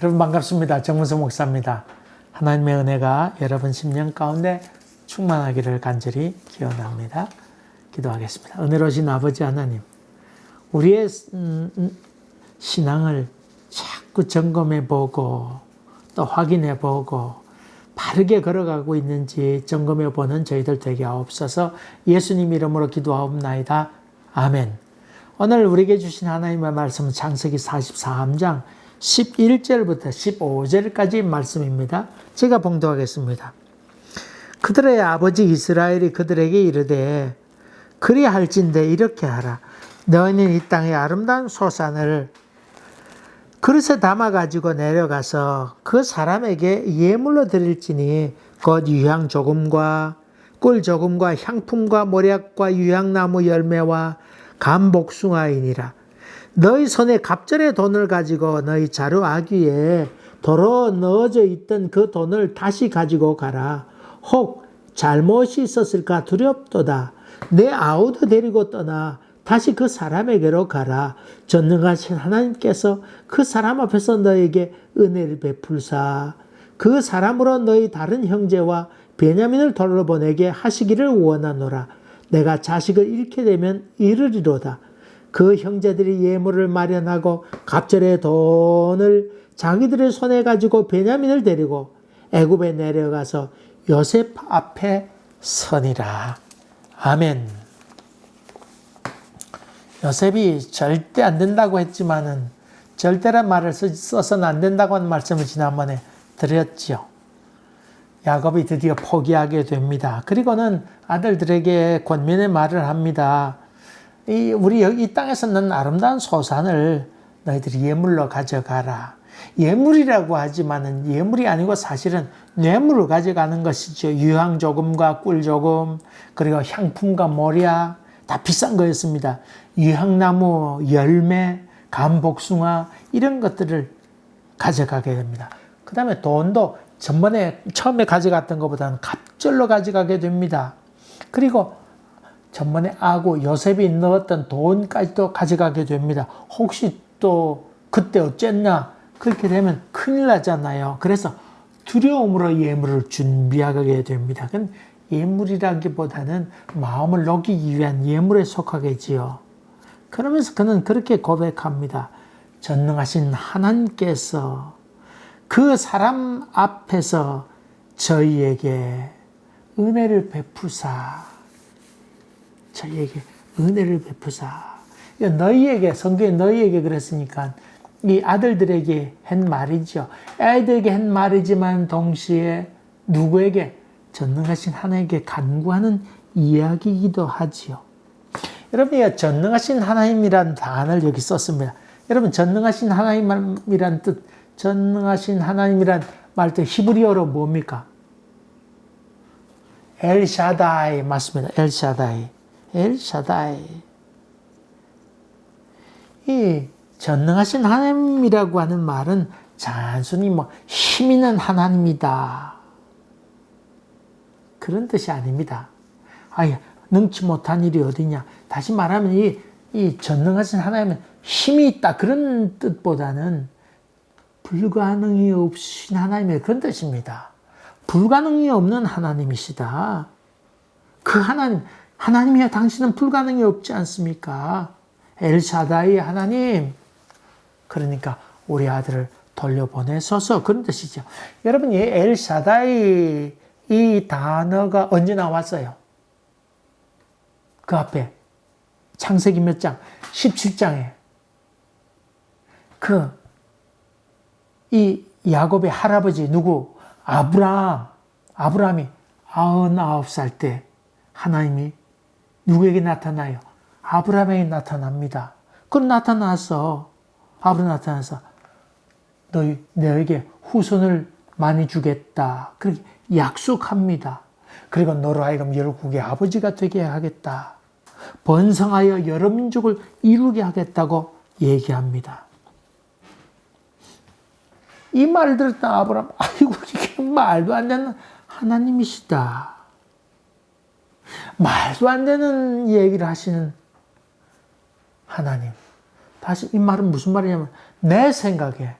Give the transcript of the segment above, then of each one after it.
여러분 반갑습니다. 정문수 목사입니다. 하나님의 은혜가 여러분 심령 가운데 충만하기를 간절히 기원합니다. 기도하겠습니다. 은혜로우신 아버지 하나님, 우리의 신앙을 자꾸 점검해보고 또 확인해보고 바르게 걸어가고 있는지 점검해보는 저희들 되게 하옵소서. 예수님 이름으로 기도하옵나이다. 아멘. 오늘 우리에게 주신 하나님의 말씀은 창세기 43장 11절부터 15절까지 말씀입니다. 제가 봉독하겠습니다. 그들의 아버지 이스라엘이 그들에게 이르되 그리할진대 이렇게 하라. 너희는 이 땅의 아름다운 소산을 그릇에 담아가지고 내려가서 그 사람에게 예물로 드릴지니 곧 유향 조금과 꿀 조금과 향품과 모략과 유향나무 열매와 감복숭아이니라. 너희 손에 갑절의 돈을 가지고 너희 자루 아귀에 도로 넣어져 있던 그 돈을 다시 가지고 가라. 혹 잘못이 있었을까 두렵도다. 내 아우도 데리고 떠나 다시 그 사람에게로 가라. 전능하신 하나님께서 그 사람 앞에서 너에게 은혜를 베풀사 그 사람으로 너희 다른 형제와 베냐민을 돌려보내게 하시기를 원하노라. 내가 자식을 잃게 되면 이르리로다. 그 형제들이 예물을 마련하고 갑절의 돈을 자기들의 손에 가지고 베냐민을 데리고 애굽에 내려가서 요셉 앞에 서니라. 아멘. 요셉이 절대 안 된다고 했지만은 절대란 말을 써서는 안 된다고 하는 말씀을 지난번에 드렸죠. 야곱이 드디어 포기하게 됩니다. 그리고는 아들들에게 권면의 말을 합니다. 우리 이 땅에서는 아름다운 소산을 너희들이 예물로 가져가라. 예물이라고 하지만은 예물이 아니고 사실은 뇌물을 가져가는 것이죠. 유향 조금과 꿀 조금, 그리고 향품과 모략, 다 비싼 거였습니다. 유향나무 열매, 감복숭아 이런 것들을 가져가게 됩니다. 그 다음에 돈도 전번에 처음에 가져갔던 것보다는 갑절로 가져가게 됩니다. 그리고 전번에 아구 요셉이 넣었던 돈까지도 가져가게 됩니다. 혹시 또 그때 어쨌나 그렇게 되면 큰일 나잖아요. 그래서 두려움으로 예물을 준비하게 됩니다. 그건 예물이라기보다는 마음을 녹이기 위한 예물에 속하겠지요. 그러면서 그는 그렇게 고백합니다. 전능하신 하나님께서 그 사람 앞에서 저희에게 은혜를 베푸사. 저희에게 은혜를 베푸사. 너희에게, 성경에 너희에게 그랬으니까 이 아들들에게 한 말이죠. 아이들에게 한 말이지만 동시에 누구에게? 전능하신 하나님께 간구하는 이야기이기도 하지요. 여러분, 이 전능하신 하나님이라는 단어를 여기 썼습니다. 여러분, 전능하신 하나님이란 뜻, 전능하신 하나님이란 말 뜻 히브리어로 뭡니까? 엘샤다이 맞습니다. 엘샤다이. 엘샤다이. 이 전능하신 하나님이라고 하는 말은 단순히 힘 있는 하나님이다. 그런 뜻이 아닙니다. 아예 능치 못한 일이 어디냐. 다시 말하면 이 전능하신 하나님은 힘이 있다. 그런 뜻보다는 불가능이 없으신 하나님의 그런 뜻입니다. 불가능이 없는 하나님이시다. 그 하나님이야 당신은 불가능이 없지 않습니까? 엘샤다이 하나님. 그러니까 우리 아들을 돌려보내소서 그런 뜻이죠. 여러분, 이 엘샤다이 이 단어가 언제 나왔어요? 그 앞에 창세기 몇 장? 17장에 이 야곱의 할아버지 누구? 아브라함이 99살 때 하나님이 누구에게 나타나요? 아브라함에게 나타납니다. 그럼 아브라함 나타나서 너에게 후손을 많이 주겠다. 그렇게 약속합니다. 그리고 너로 하여금 열국의 아버지가 되게 하겠다. 번성하여 여러 민족을 이루게 하겠다고 얘기합니다. 이 말을 들었던 아브라함, 아이고 이게 말도 안 되는 하나님이시다. 말도 안 되는 얘기를 하시는 하나님. 다시 이 말은 무슨 말이냐면 내 생각에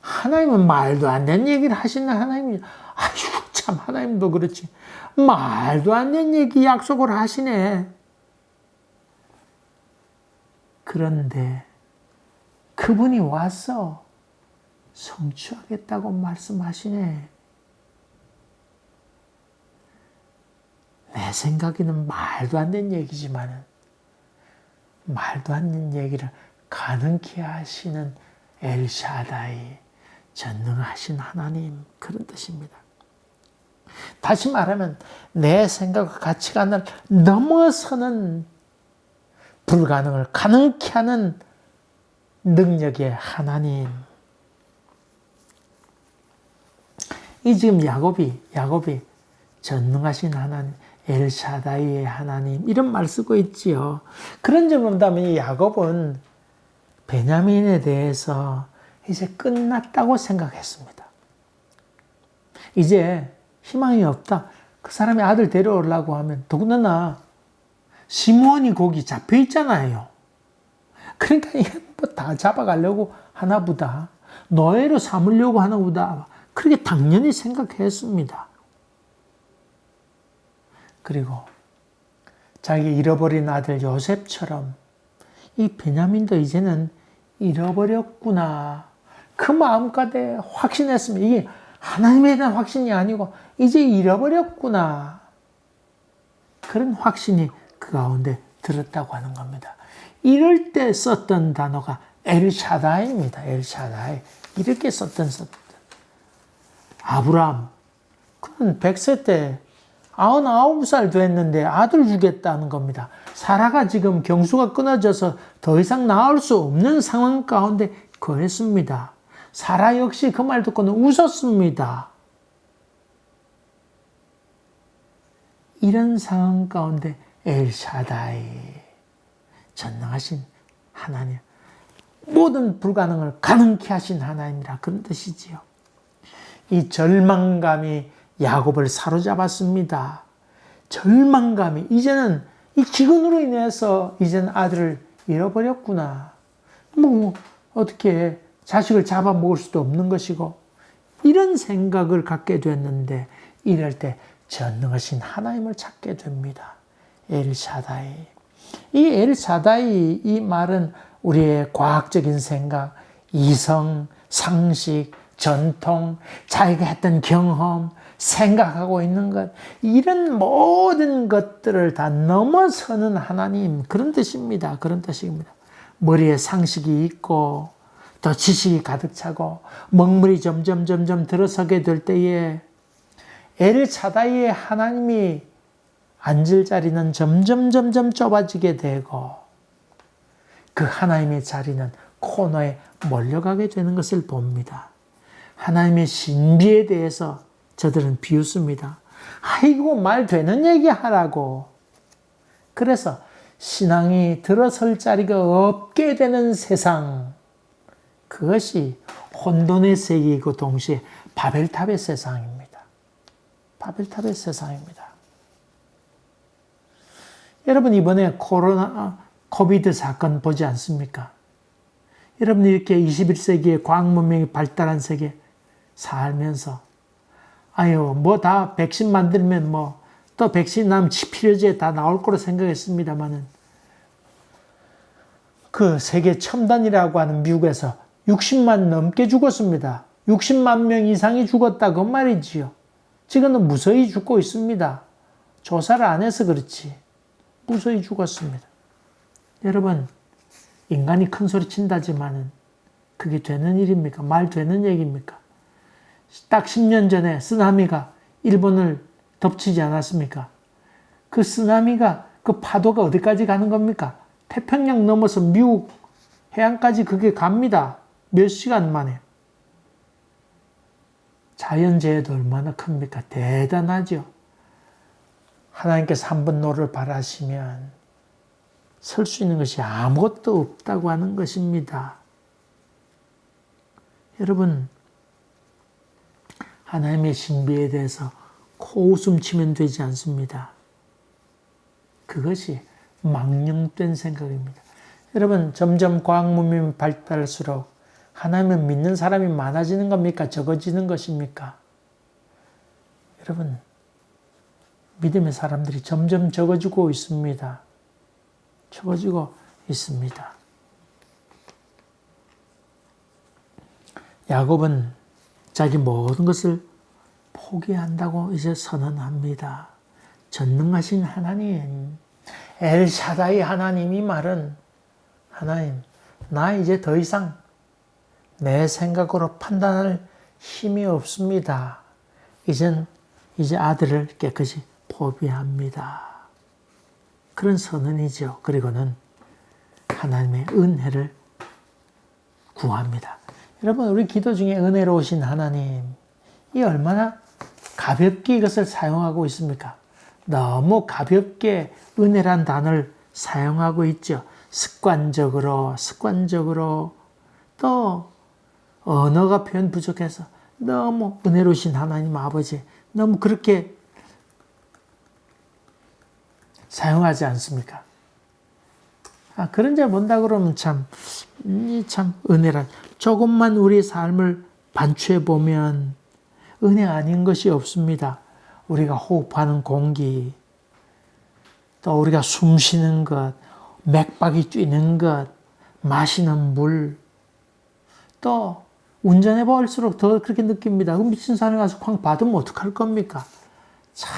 하나님은 말도 안 되는 얘기를 하시는 하나님이, 아이고, 참, 하나님도 그렇지. 말도 안 되는 얘기 약속을 하시네. 그런데 그분이 와서 성취하겠다고 말씀하시네. 내 생각에는 말도 안 되는 얘기지만은, 말도 안 되는 얘기를 가능케 하시는 엘샤다이, 전능하신 하나님, 그런 뜻입니다. 다시 말하면 내 생각과 가치관을 넘어서는 불가능을 가능케 하는 능력의 하나님. 이 지금 야곱이 전능하신 하나님, 엘샤다이의 하나님, 이런 말 쓰고 있지요. 그런 점을 본다면 이 야곱은 베냐민에 대해서 이제 끝났다고 생각했습니다. 이제 희망이 없다. 그 사람이 아들 데려오려고 하면 더군다나 시므온이 거기 잡혀 있잖아요. 그러니까 뭐 다 잡아가려고 하나 보다. 노예로 삼으려고 하나 보다. 그렇게 당연히 생각했습니다. 그리고 자기 잃어버린 아들 요셉처럼 이 베냐민도 이제는 잃어버렸구나. 그 마음까지 확신했습니다. 이게 하나님에 대한 확신이 아니고 이제 잃어버렸구나. 그런 확신이 그 가운데 들었다고 하는 겁니다. 이럴 때 썼던 단어가 엘샤다이입니다. 엘샤다이. 이렇게 썼던. 아브람. 그는 100세 때 99살 됐는데 아들 주겠다는 겁니다. 사라가 지금 경수가 끊어져서 더 이상 나올 수 없는 상황 가운데 거했습니다. 사라 역시 그 말 듣고는 웃었습니다. 이런 상황 가운데 엘샤다이, 전능하신 하나님, 모든 불가능을 가능케 하신 하나님이라 그런 뜻이지요. 이 절망감이 야곱을 사로잡았습니다. 절망감이, 이제는 이 기근으로 인해서 이제는 아들을 잃어버렸구나. 뭐 어떻게 자식을 잡아먹을 수도 없는 것이고, 이런 생각을 갖게 됐는데 이럴 때 전능하신 하나님을 찾게 됩니다. 엘샤다이. 이 엘샤다이, 이 말은 우리의 과학적인 생각, 이성, 상식, 전통, 자기가 했던 경험, 생각하고 있는 것, 이런 모든 것들을 다 넘어서는 하나님, 그런 뜻입니다. 그런 뜻입니다. 머리에 상식이 있고 더 지식이 가득 차고 먹물이 점점 들어서게 될 때에 엘샤다이의 하나님이 앉을 자리는 점점 좁아지게 되고 그 하나님의 자리는 코너에 몰려가게 되는 것을 봅니다. 하나님의 신비에 대해서 저들은 비웃습니다. 아이고, 말 되는 얘기 하라고. 그래서 신앙이 들어설 자리가 없게 되는 세상, 그것이 혼돈의 세계이고 동시에 바벨탑의 세상입니다. 바벨탑의 세상입니다. 여러분, 이번에 코비드 사건 보지 않습니까? 여러분, 이렇게 21세기에 과학문명이 발달한 세계 살면서 아유, 뭐 다 백신 만들면 뭐 또 백신 나면 치료제 다 나올 거로 생각했습니다만은 그 세계 첨단이라고 하는 미국에서 60만 넘게 죽었습니다. 60만 명 이상이 죽었다 그 말이지요. 지금은 무서히 죽고 있습니다. 조사를 안 해서 그렇지. 무서히 죽었습니다. 여러분, 인간이 큰 소리 친다지만은 그게 되는 일입니까? 말 되는 얘기입니까? 딱 10년 전에 쓰나미가 일본을 덮치지 않았습니까? 그 쓰나미가, 그 파도가 어디까지 가는 겁니까? 태평양 넘어서 미국 해안까지 그게 갑니다. 몇 시간 만에. 자연재해도 얼마나 큽니까? 대단하죠. 하나님께서 한번 너를 바라시면 설 수 있는 것이 아무것도 없다고 하는 것입니다. 여러분, 하나님의 신비에 대해서 코웃음 치면 되지 않습니다. 그것이 망령된 생각입니다. 여러분, 점점 과학 문명이 발달할수록 하나님을 믿는 사람이 많아지는 겁니까? 적어지는 것입니까? 여러분, 믿음의 사람들이 점점 적어지고 있습니다. 적어지고 있습니다. 야곱은 자기 모든 것을 포기한다고 이제 선언합니다. 전능하신 하나님, 엘샤다이 하나님이 말은, 하나님, 나 이제 더 이상 내 생각으로 판단할 힘이 없습니다. 이제 아들을 깨끗이 포기합니다. 그런 선언이죠. 그리고는 하나님의 은혜를 구합니다. 여러분, 우리 기도 중에 은혜로우신 하나님, 이 얼마나 가볍게 이것을 사용하고 있습니까? 너무 가볍게 은혜란 단어를 사용하고 있죠. 습관적으로 또 언어가 표현 부족해서 너무 은혜로우신 하나님 아버지, 너무 그렇게 사용하지 않습니까? 그런 자 본다 그러면 참 은혜란, 조금만 우리 삶을 반추해 보면 은혜 아닌 것이 없습니다. 우리가 호흡하는 공기, 또 우리가 숨 쉬는 것, 맥박이 뛰는 것, 마시는 물, 또 운전해 볼수록 더 그렇게 느낍니다. 미친 산에 가서 쾅 받으면 어떡할 겁니까? 참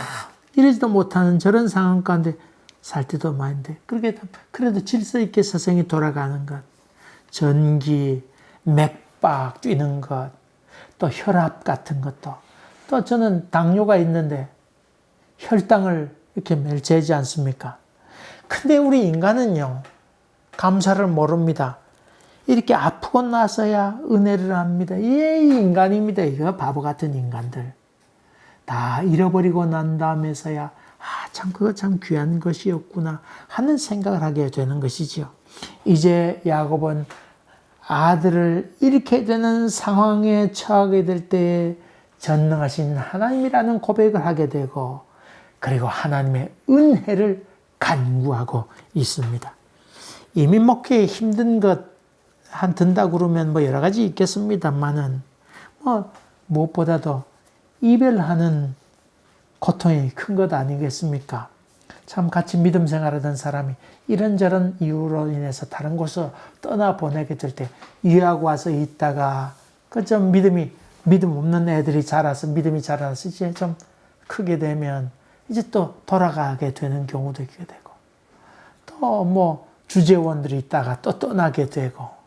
이러지도 못하는 저런 상황 가운데 살 때도 많은데, 그래도 질서 있게 세상이 돌아가는 것, 전기, 맥박 뛰는 것, 또 혈압 같은 것도, 또 저는 당뇨가 있는데 혈당을 이렇게 매일 재지 않습니까? 근데 우리 인간은요, 감사를 모릅니다. 이렇게 아프고 나서야 은혜를 합니다. 예, 인간입니다. 이거 바보 같은 인간들. 다 잃어버리고 난 다음에서야 참 그거 참 귀한 것이었구나 하는 생각을 하게 되는 것이죠. 이제 야곱은 아들을 잃게 되는 상황에 처하게 될 때에 전능하신 하나님이라는 고백을 하게 되고, 그리고 하나님의 은혜를 간구하고 있습니다. 이민 목회에 힘든 것 든다 그러면 여러 가지 있겠습니다만은, 무엇보다도 이별하는 고통이 큰 것 아니겠습니까? 참 같이 믿음 생활하던 사람이 이런저런 이유로 인해서 다른 곳으로 떠나보내게 될 때, 유학 와서 있다가 좀 믿음 없는 애들이 자라서, 믿음이 자라서 이제 좀 크게 되면 이제 또 돌아가게 되는 경우도 있게 되고, 또 주재원들이 있다가 또 떠나게 되고,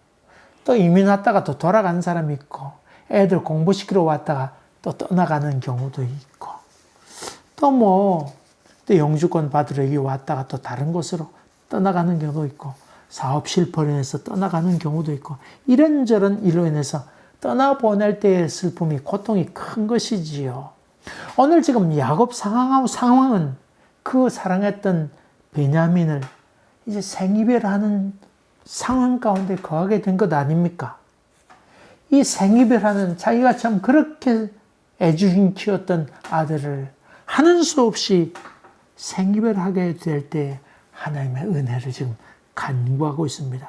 또 이민 왔다가 또 돌아가는 사람이 있고, 애들 공부시키러 왔다가 또 떠나가는 경우도 있고, 또 영주권 받으러 여기 왔다가 또 다른 곳으로 떠나가는 경우도 있고, 사업 실패로 인해서 떠나가는 경우도 있고, 이런저런 일로 인해서 떠나보낼 때의 슬픔이, 고통이 큰 것이지요. 오늘 지금 야곱 상황은 그 사랑했던 베냐민을 이제 생이별하는 상황 가운데 거하게 된 것 아닙니까? 이 생이별하는, 자기가 참 그렇게 애주인 키웠던 아들을 하는 수 없이 생이별하게 될 때 하나님의 은혜를 지금 간구하고 있습니다.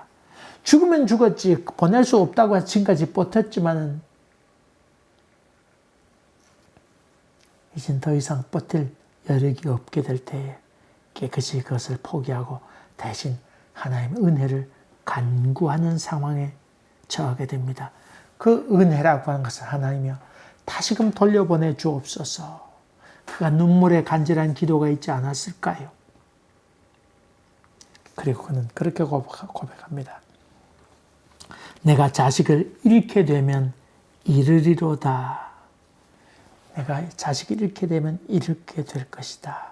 죽으면 죽었지 보낼 수 없다고 지금까지 버텼지만은 이젠 더 이상 버틸 여력이 없게 될 때에 깨끗이 그것을 포기하고 대신 하나님의 은혜를 간구하는 상황에 처하게 됩니다. 그 은혜라고 하는 것은 하나님이여 다시금 돌려보내 주옵소서. 그가 눈물에 간절한 기도가 있지 않았을까요? 그리고 그는 그렇게 고백합니다. 내가 자식을 잃게 되면 잃으리로다. 내가 자식을 잃게 되면 잃게 될 것이다.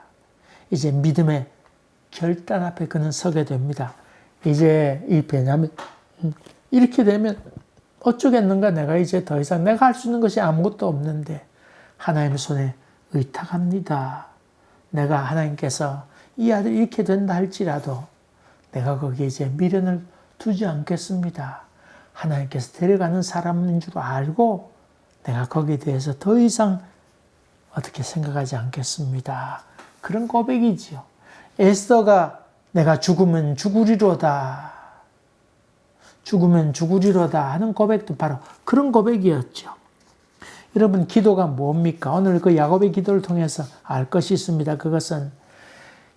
이제 믿음의 결단 앞에 그는 서게 됩니다. 이제 이 베냐민 이렇게 되면 어쩌겠는가, 내가 이제 더 이상 내가 할 수 있는 것이 아무것도 없는데 하나님의 손에 의탁합니다. 내가 하나님께서 이 아들이 이렇게 된다 할지라도 내가 거기에 이제 미련을 두지 않겠습니다. 하나님께서 데려가는 사람인 줄 알고 내가 거기에 대해서 더 이상 어떻게 생각하지 않겠습니다. 그런 고백이지요. 에스더가 내가 죽으면 죽으리로다. 죽으면 죽으리로다 하는 고백도 바로 그런 고백이었죠. 여러분, 기도가 뭡니까? 오늘 그 야곱의 기도를 통해서 알 것이 있습니다. 그것은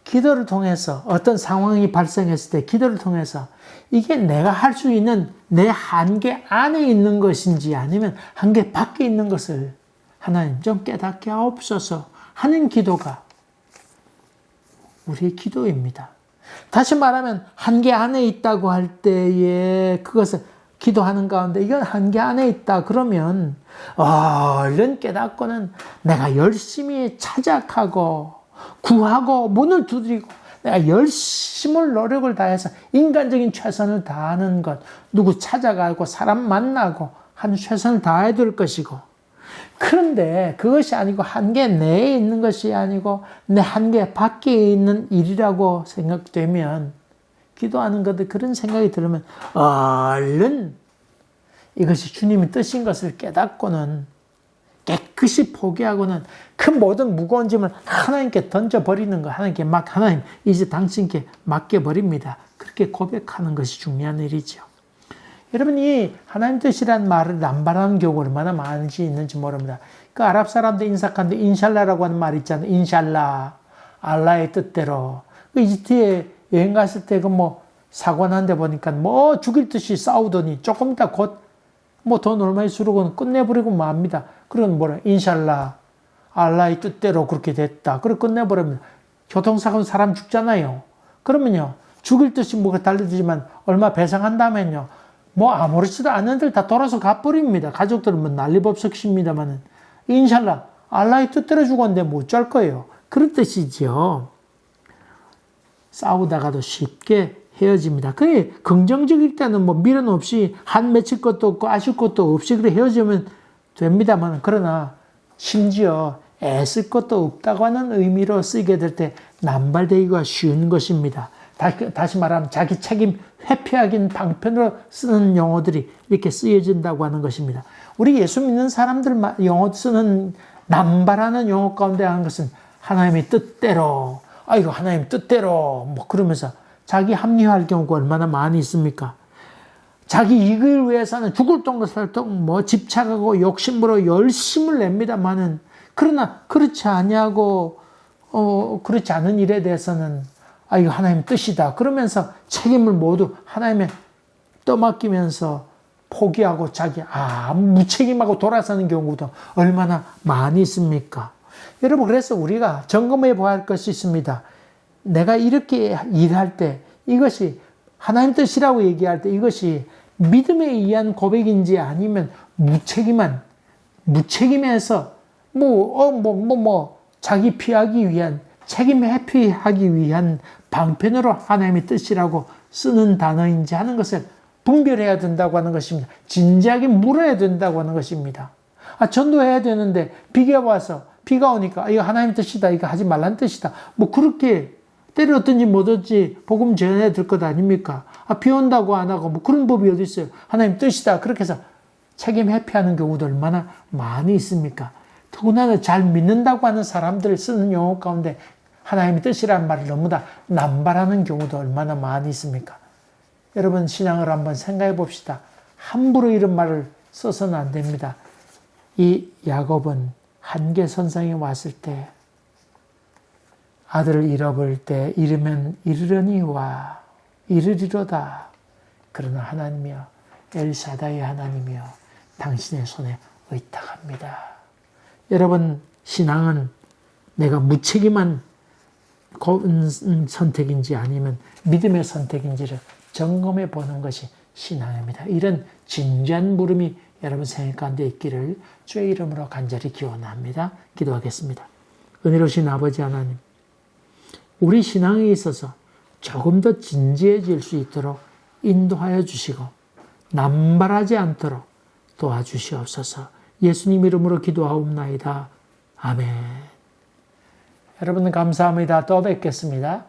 기도를 통해서 어떤 상황이 발생했을 때 기도를 통해서 이게 내가 할 수 있는 내 한계 안에 있는 것인지 아니면 한계 밖에 있는 것을 하나님 좀 깨닫게 하옵소서 하는 기도가 우리의 기도입니다. 다시 말하면 한계 안에 있다고 할 때에 그것을 기도하는 가운데 이건 한계 안에 있다 그러면 얼른 깨닫고는 내가 열심히 찾아가고 구하고 문을 두드리고 내가 열심을 노력을 다해서 인간적인 최선을 다하는 것, 누구 찾아가고 사람 만나고 한 최선을 다해야 될 것이고, 그런데 그것이 아니고 한계 내에 있는 것이 아니고 내 한계 밖에 있는 일이라고 생각되면, 기도하는 것도 그런 생각이 들으면 얼른 이것이 주님의 뜻인 것을 깨닫고는 깨끗이 포기하고는 그 모든 무거운 짐을 하나님께 던져버리는 거, 하나님께 하나님 이제 당신께 맡겨버립니다. 그렇게 고백하는 것이 중요한 일이죠. 여러분, 이 하나님 뜻이란 말을 남발하는 경우가 얼마나 많은지 있는지 모릅니다. 그 아랍 사람들 인사칸데 인샬라라고 하는 말 있잖아요. 인샬라, 알라의 뜻대로. 그 이집트에 여행 갔을 때 사고 난데 보니까 죽일 듯이 싸우더니 조금 있다 곧 돈 얼마에 수록은 끝내버리고 맙니다. 그런 인샬라, 알라의 뜻대로 그렇게 됐다. 그리고 끝내버립니다. 교통사고는 사람 죽잖아요. 그러면요, 죽일 듯이 달리지만 얼마 배상한 다음에는요, 아무렇지도 않은 들 다 돌아서 가버립니다. 가족들은 난리법석십니다만은. 인샬라, 알라의 뜻대로 죽었는데 어쩔 거예요. 그런 뜻이죠. 싸우다가도 쉽게 헤어집니다. 그게 긍정적일 때는 미련 없이 한 맺힐 것도 없고 아실 것도 없이 그래 헤어지면 됩니다만, 그러나 심지어 애쓸 것도 없다고 하는 의미로 쓰이게 될 때 남발되기가 쉬운 것입니다. 다시 말하면 자기 책임 회피하긴 방편으로 쓰는 용어들이 이렇게 쓰여진다고 하는 것입니다. 우리 예수 믿는 사람들 용어 쓰는 남발하는 용어 가운데 하는 것은 하나님의 뜻대로, 이거 하나님 뜻대로 그러면서 자기 합리화할 경우가 얼마나 많이 있습니까? 자기 이익을 위해서는 죽을 똥살똥 집착하고 욕심으로 열심을 냅니다만은, 그러나 그렇지 아니하고 그렇지 않은 일에 대해서는 이거 하나님의 뜻이다 그러면서 책임을 모두 하나님에 떠맡기면서 포기하고 자기 무책임하고 돌아서는 경우도 얼마나 많이 있습니까? 여러분, 그래서 우리가 점검해 봐야 할 것이 있습니다. 내가 이렇게 일할 때 이것이 하나님 뜻이라고 얘기할 때 이것이 믿음에 의한 고백인지 아니면 무책임해서 자기 피하기 위한, 책임 회피하기 위한 방편으로 하나님의 뜻이라고 쓰는 단어인지 하는 것을 분별해야 된다고 하는 것입니다. 진지하게 물어야 된다고 하는 것입니다. 전도해야 되는데 비가 와서 비가 오니까 이거 하나님 뜻이다, 이거 하지 말라는 뜻이다, 그렇게 때렸든지 뭐든지 복음 전해야 될 것 아닙니까? 비 온다고 안 하고 그런 법이 어디 있어요? 하나님 뜻이다 그렇게 해서 책임 회피하는 경우도 얼마나 많이 있습니까? 더구나 잘 믿는다고 하는 사람들 쓰는 용어 가운데 하나님의 뜻이라는 말을 너무나 남발하는 경우도 얼마나 많이 있습니까? 여러분, 신앙을 한번 생각해 봅시다. 함부로 이런 말을 써서는 안 됩니다. 이 야곱은 한계선상에 왔을 때, 아들을 잃어버릴 때 이르면 이르려니와 이르리로다. 그러나 하나님이여, 엘샤다의 하나님이여, 당신의 손에 의탁합니다. 여러분, 신앙은 내가 무책임한 선택인지 아니면 믿음의 선택인지를 점검해 보는 것이 신앙입니다. 이런 진지한 물음이 여러분 생활 가운데 있기를 주의 이름으로 간절히 기원합니다. 기도하겠습니다. 은혜로우신 아버지 하나님, 우리 신앙에 있어서 조금 더 진지해질 수 있도록 인도하여 주시고 남발하지 않도록 도와주시옵소서. 예수님 이름으로 기도하옵나이다. 아멘. 여러분 감사합니다. 또 뵙겠습니다.